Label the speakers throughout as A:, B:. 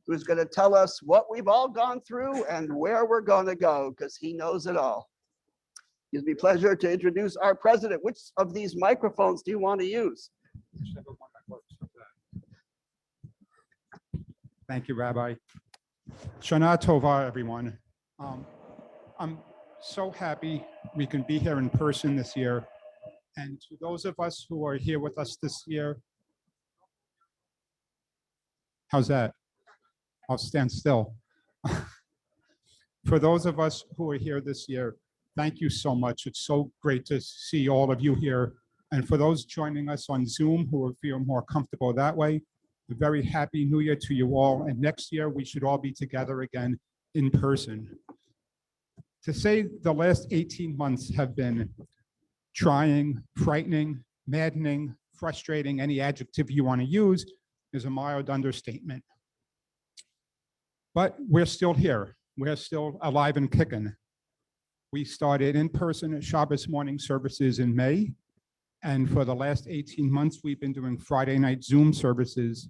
A: who's going to tell us what we've all gone through and where we're going to go, because he knows it all. It gives me pleasure to introduce our president. Which of these microphones do you want to use?
B: Thank you, Rabbi. Shana Tova, everyone. I'm so happy we can be here in person this year. And to those of us who are here with us this year, how's that? I'll stand still. For those of us who are here this year, thank you so much. It's so great to see all of you here. And for those joining us on Zoom who will feel more comfortable that way, a very happy New Year to you all. And next year, we should all be together again in person. To say the last 18 months have been trying, frightening, maddening, frustrating, any adjective you want to use, is a mild understatement. But we're still here. We're still alive and kicking. We started in-person Shabbos morning services in May. And for the last 18 months, we've been doing Friday night Zoom services,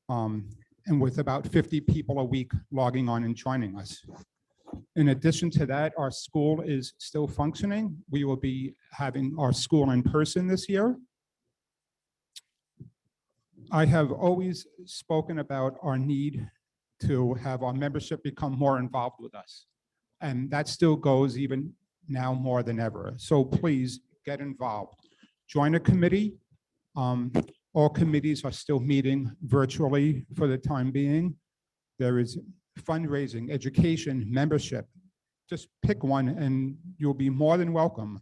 B: and with about 50 people a week logging on and joining us. In addition to that, our school is still functioning. We will be having our school in person this year. I have always spoken about our need to have our membership become more involved with us. And that still goes even now more than ever. So please get involved. Join a committee. All committees are still meeting virtually for the time being. There is fundraising, education, membership. Just pick one and you'll be more than welcome.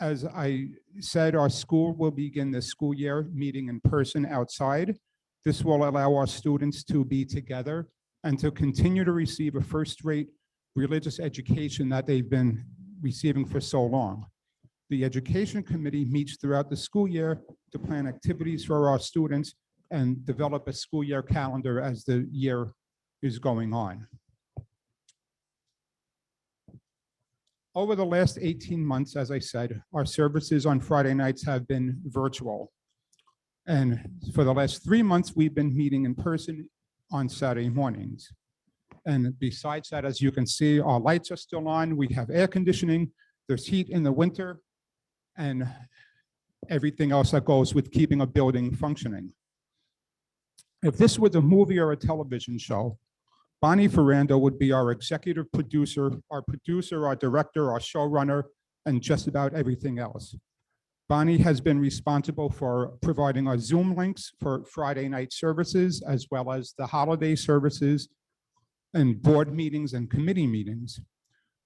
B: As I said, our school will begin the school year meeting in person outside. This will allow our students to be together and to continue to receive a first-rate religious education that they've been receiving for so long. The Education Committee meets throughout the school year to plan activities for our students and develop a school year calendar as the year is going on. Over the last 18 months, as I said, our services on Friday nights have been virtual. And for the last 3 months, we've been meeting in person on Saturday mornings. And besides that, as you can see, our lights are still on. We have air conditioning. There's heat in the winter and everything else that goes with keeping a building functioning. If this was a movie or a television show, Bonnie Ferrando would be our executive producer, our director, our showrunner, and just about everything else. Bonnie has been responsible for providing our Zoom links for Friday night services, as well as the holiday services and board meetings and committee meetings.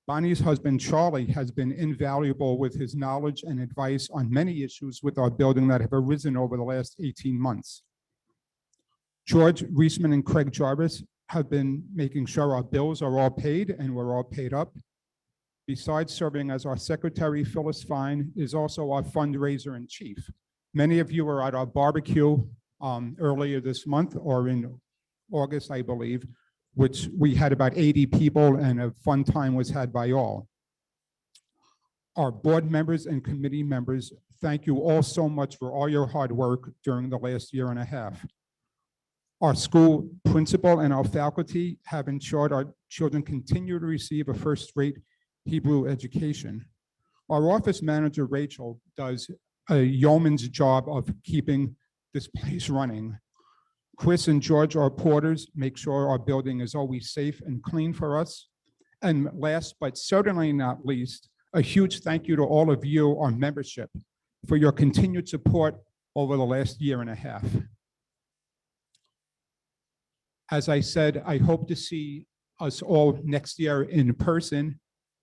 B: Bonnie's husband, Charlie, has been invaluable with his knowledge and advice on many issues with our building that have arisen over the last 18 months. George Reisman and Craig Jarvis have been making sure our bills are all paid and we're all paid up. Besides serving as our secretary, Phyllis Fine is also our fundraiser in chief. Many of you were at our barbecue earlier this month, or in August, I believe, which we had about 80 people and a fun time was had by all. Our board members and committee members, thank you all so much for all your hard work during the last year and a half. Our school principal and our faculty have ensured our children continue to receive a first-rate Hebrew education. Our office manager, Rachel, does a yeoman's job of keeping this place running. Chris and George, our porters, make sure our building is always safe and clean for us. And last, but certainly not least, a huge thank you to all of you, our membership, for your continued support over the last year and a half. As I said, I hope to see us all next year in person.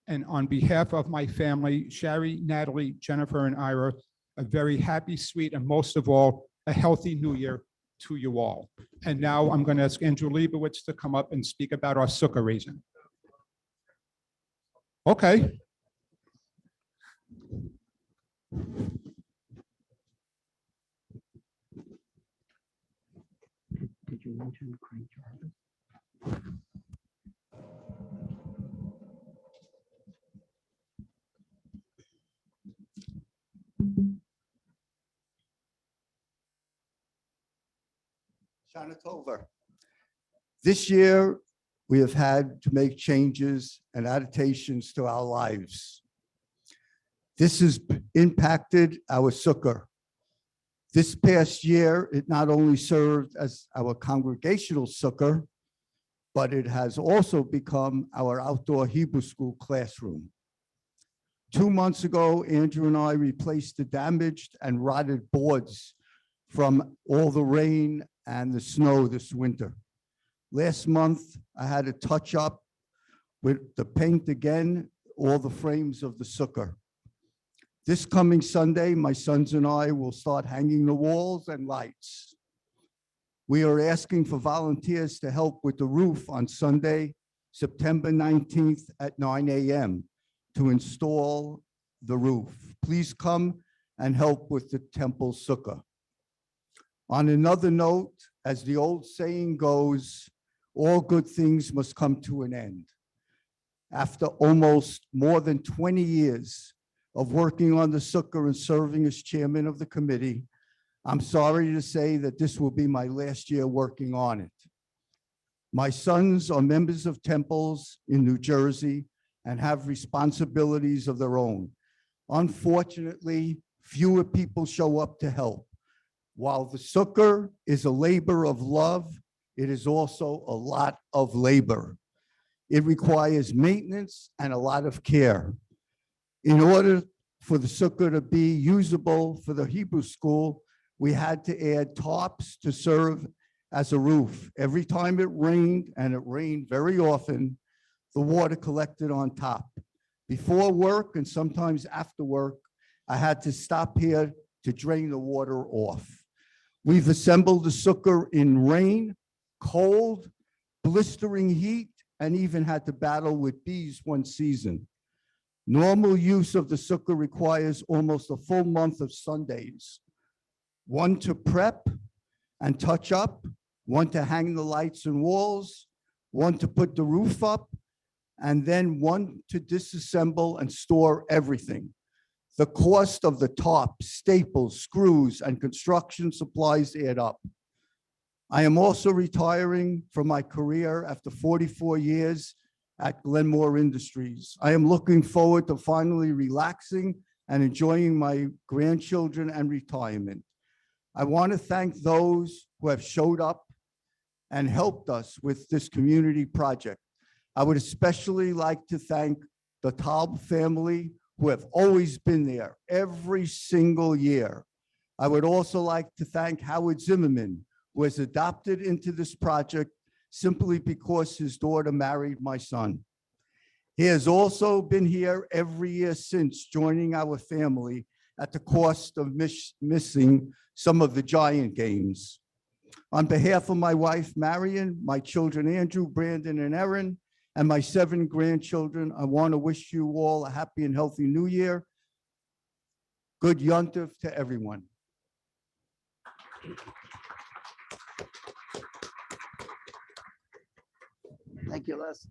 B: And on behalf of my family, Sherry, Natalie, Jennifer, and Ira, a very happy, sweet, and most of all, a healthy new year to you all. And now I'm going to ask Andrew Leibowitz to come up and speak about our sukkah raising. Okay. Did you mention Craig Jarvis?
A: Shana Tova.
C: This year, we have had to make changes and adaptations to our lives. This has impacted our sukkah. This past year, it not only served as our congregational sukkah, but it has also become our outdoor Hebrew school classroom. 2 months ago, Andrew and I replaced the damaged and rotted boards from all the rain and the snow this winter. Last month, I had to touch up with the paint again, all the frames of the sukkah. This coming Sunday, my sons and I will start hanging the walls and lights. We are asking for volunteers to help with the roof on Sunday, September 19th at 9 a.m. to install the roof. Please come and help with the temple sukkah. On another note, as the old saying goes, all good things must come to an end. After almost more than 20 years of working on the sukkah and serving as chairman of the committee, I'm sorry to say that this will be my last year working on it. My sons are members of temples in New Jersey and have responsibilities of their own. Unfortunately, fewer people show up to help. While the sukkah is a labor of love, it is also a lot of labor. It requires maintenance and a lot of care. In order for the sukkah to be usable for the Hebrew school, we had to add tops to serve as a roof. Every time it rained, and it rained very often, the water collected on top. Before work and sometimes after work, I had to stop here to drain the water off. We've assembled the sukkah in rain, cold, blistering heat, and even had to battle with bees one season. Normal use of the sukkah requires almost a full month of Sundays. One to prep and touch up, one to hang the lights and walls, one to put the roof up, and then one to disassemble and store everything. The cost of the top, staples, screws, and construction supplies add up. I am also retiring from my career after 44 years at Glenmore Industries. I am looking forward to finally relaxing and enjoying my grandchildren and retirement. I want to thank those who have showed up and helped us with this community project. I would especially like to thank the Taub family, who have always been there every single year. I would also like to thank Howard Zimmerman, who has adopted into this project simply because his daughter married my son. He has also been here every year since, joining our family at the cost of missing some of the Giant games. On behalf of my wife, Marion, my children, Andrew, Brandon, and Erin, and my 7 grandchildren, I want to wish you all a happy and healthy new year. Good Yontif to everyone.
A: Thank you, Les.